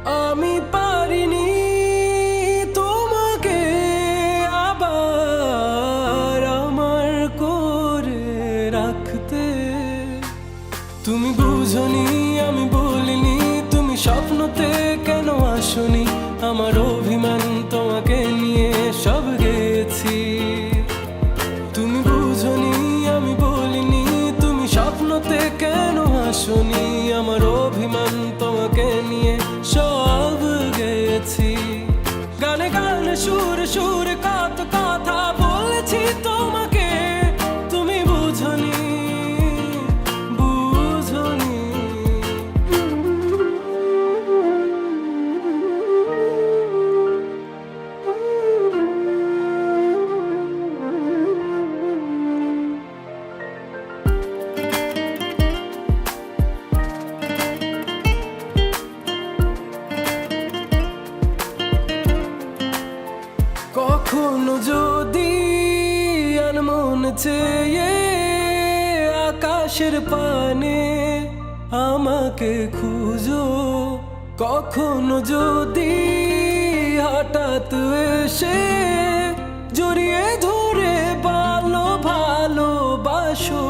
আমি পারিনি তোমাকে আবার আমার করে রাখতে। তুমি বুঝনি, আমি বলিনি, তুমি স্বপ্নতে কেন আসনি? আমার অভিমান তোমাকে নিয়ে সব গেছি। তুমি বুঝনি, আমি বলিনি, তুমি স্বপ্নতে কেন আসনি? আমার অভিমান তোমাকে নিয়ে সব গেছি। গানে গানে সুরে সুরে কত কথা বলেছি তোমাকে, তুমি বুঝনি, বুঝনি। কখনো যদি আনমন চেয়ে আকাশের পানে আমাকে খুঁজো, কখনো যদি হঠাৎ এসে জড়িয়ে ধরে ভালোবাসো,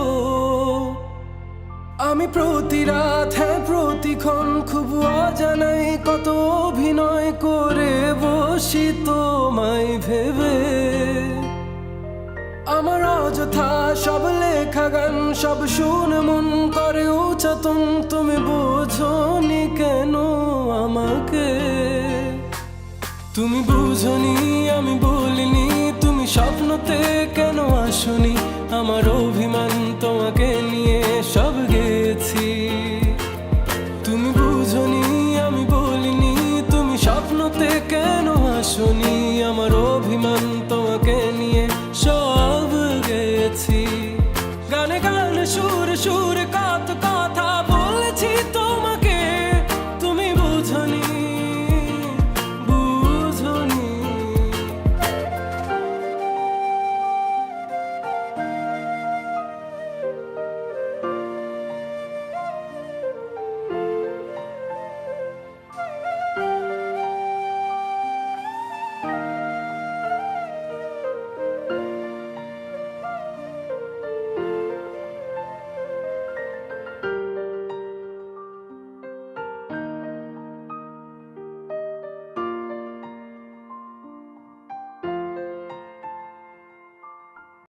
আমি প্রতি রাত, হ্যাঁ প্রতিক্ষণ খুব অজানাই কত অভিনয় করে বসি তোমায় ভেবে। আমার অযথা সব লেখা গান সব শুনে মন করে উচ্চাতন, তুমি বোঝনি কেন আমাকে? তুমি বুঝনি, আমি বলিনি, তুমি স্বপ্নতে কেন আসনি? আমার অভিমান তোমাকে নিয়ে সব গেছি। তুমি বুঝনি, আমি বলিনি, তুমি স্বপ্নতে কেন আসনি?